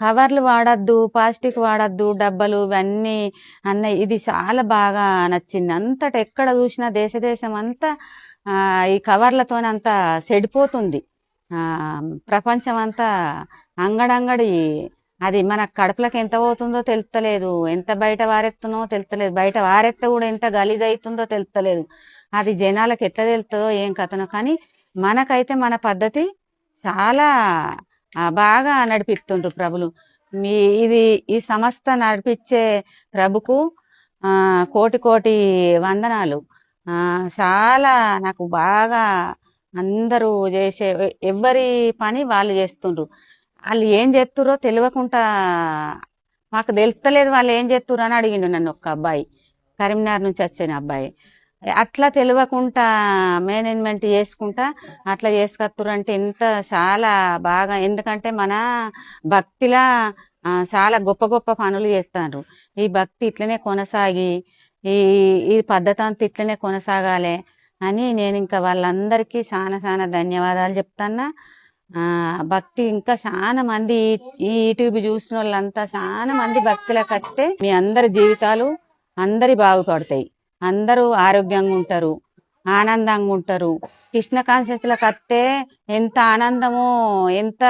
కవర్లు వాడద్దు, ప్లాస్టిక్ వాడద్దు, డబ్బలు ఇవన్నీ ఇది చాలా బాగా నచ్చింది. అంతటా ఎక్కడ చూసినా దేశం అంతా ఈ కవర్లతోనంతా చెడిపోతుంది. ప్రపంచం అంతా అంగడంగడి అది మన కడుపులకు ఎంత పోతుందో తెలుస్తలేదు, ఎంత బయట వారెత్తునో తెలుస్తలేదు, బయట వారెత్త కూడా ఎంత గలీజ్ అవుతుందో తెలుస్తలేదు. అది జనాలకు ఎట్లా తెలుస్తుందో ఏం కథనో. కానీ మనకైతే మన పద్ధతి చాలా బాగా నడిపిస్తుండ్రు ప్రభులు. ఈ సంస్థ నడిపించే ప్రభుకు కోటి కోటి వందనాలు. చాలా నాకు బాగా అందరూ చేసే ఎవరి పని వాళ్ళు చేస్తుండ్రు. వాళ్ళు ఏం చేస్తుర్రో తెలియకుండా మాకు తెలుస్తలేదు వాళ్ళు ఏం చేస్తుర్రు అని అడిగిండు నన్ను ఒక అబ్బాయి, కరీంనగర్ నుంచి వచ్చిన అబ్బాయి. అట్లా తెలియకుండా మేనేజ్మెంట్ చేసుకుంటా అట్లా చేసుకొత్తురు అంటే ఎంత చాలా బాగా. ఎందుకంటే మన భక్తిలా చాలా గొప్ప గొప్ప పనులు చేస్తారు. ఈ భక్తి ఇట్లనే కొనసాగి ఈ పద్ధతి అంతా ఇట్లనే కొనసాగాలి అని నేను ఇంకా వాళ్ళందరికీ చాలా ధన్యవాదాలు చెప్తాన్నా. భక్తి ఇంకా చాలా మంది ఈ యూట్యూబ్ చూసిన వాళ్ళంతా చాలా మంది భక్తులకు వస్తే మీ అందరి జీవితాలు అందరి బాగుపడతాయి, అందరూ ఆరోగ్యంగా ఉంటారు, ఆనందంగా ఉంటారు. కృష్ణ కాన్షియస్లకు వస్తే ఎంత ఆనందమో ఎంత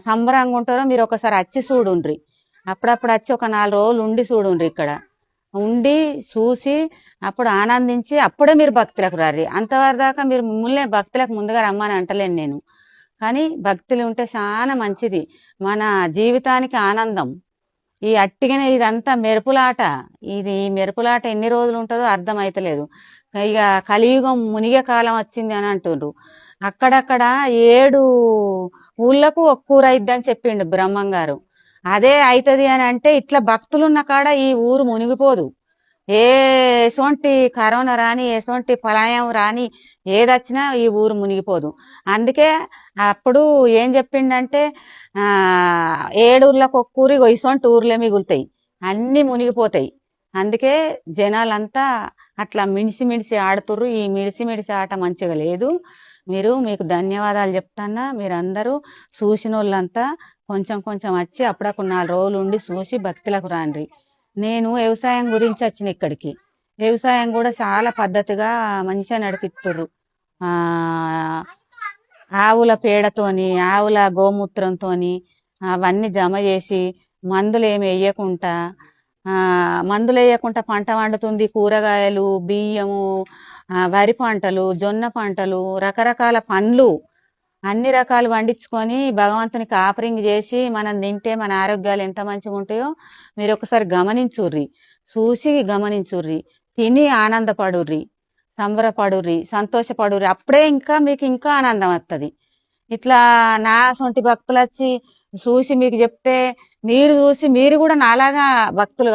సంబరంగా ఉంటారో మీరు ఒకసారి వచ్చి చూడుండ్రి. అప్పుడప్పుడు వచ్చి ఒక 4 రోజులు ఉండి చూడుండ్రి. ఇక్కడ ఉండి చూసి అప్పుడు ఆనందించి అప్పుడే మీరు భక్తులకు రారి. అంతవరకు దాకా మీరు మిమ్మల్ని భక్తులకు ముందుగా రమ్మని అంటలేను నేను. కానీ భక్తులు ఉంటే చాలా మంచిది, మన జీవితానికి ఆనందం. ఈ అట్టిగానే ఇదంతా మెరుపులాట. ఈ మెరుపులాట ఎన్ని రోజులు ఉంటుందో అర్థమైతలేదు. ఇక కలియుగం మునిగే కాలం వచ్చింది అని అంటుండ్రు. అక్కడక్కడ 7 ఊళ్ళకు ఒక్క ఊరు అయిద్దని చెప్పిండు బ్రహ్మంగారు. అదే అవుతుంది అని అంటే ఇట్లా భక్తులున్న కాడ ఈ ఊరు మునిగిపోదు. ఎసొంటి కరోనా రాని, ఎసొంటి ప్రళయం రాని, ఏదొచ్చినా ఈ ఊరు మునిగిపోదు. అందుకే అప్పుడు ఏం చెప్పిండంటే 7 ఊర్లకు ఒక్క ఊరు, ఇసొంటి ఊర్లే మిగులుతాయి, అన్నీ మునిగిపోతాయి. అందుకే జనాలంతా అట్లా మిడిసి ఆడుతుర్రు. ఈ మిడిసి ఆట మంచిగా లేదు. మీకు ధన్యవాదాలు చెప్తాన్నా. మీరందరూ చూసిన వాళ్ళంతా కొంచెం వచ్చి అప్పుడప్పుడు 4 రోజులు ఉండి చూసి భక్తులకు రాండ్రి. నేను వ్యవసాయం గురించి వచ్చిన ఇక్కడికి. వ్యవసాయం కూడా చాలా పద్ధతిగా మంచిగా నడిపిస్తుర్రు. ఆవుల పేడతోని, ఆవుల గోమూత్రంతోని అవన్నీ జమ చేసి మందులు ఏమి వేయకుండా పంట వండుతుంది. కూరగాయలు, బియ్యము, వరి పంటలు, జొన్న పంటలు, రకరకాల పండ్లు అన్ని రకాలు పండించుకొని భగవంతునికి ఆఫరింగ్ చేసి మనం తింటే మన ఆరోగ్యాలు ఎంత మంచిగా ఉంటాయో మీరు ఒకసారి చూసి గమనించుర్రి. తిని ఆనందపడుర్రి, సంబరపడుర్రి, సంతోషపడుర్రి. అప్పుడే మీకు ఇంకా ఆనందం వస్తుంది. ఇట్లా నా సొంటి భక్తులు వచ్చి చూసి మీకు చెప్తే మీరు చూసి మీరు కూడా నాలాగా భక్తులు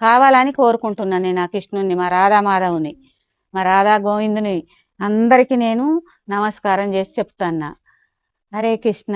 కావాలని కోరుకుంటున్నాను. నేను ఆ కృష్ణుని, మా రాధామాధవుని, మా రాధా గోవిందుని అందరికీ నేను నమస్కారం చేసి చెప్తాన్నా. హరే కృష్ణ.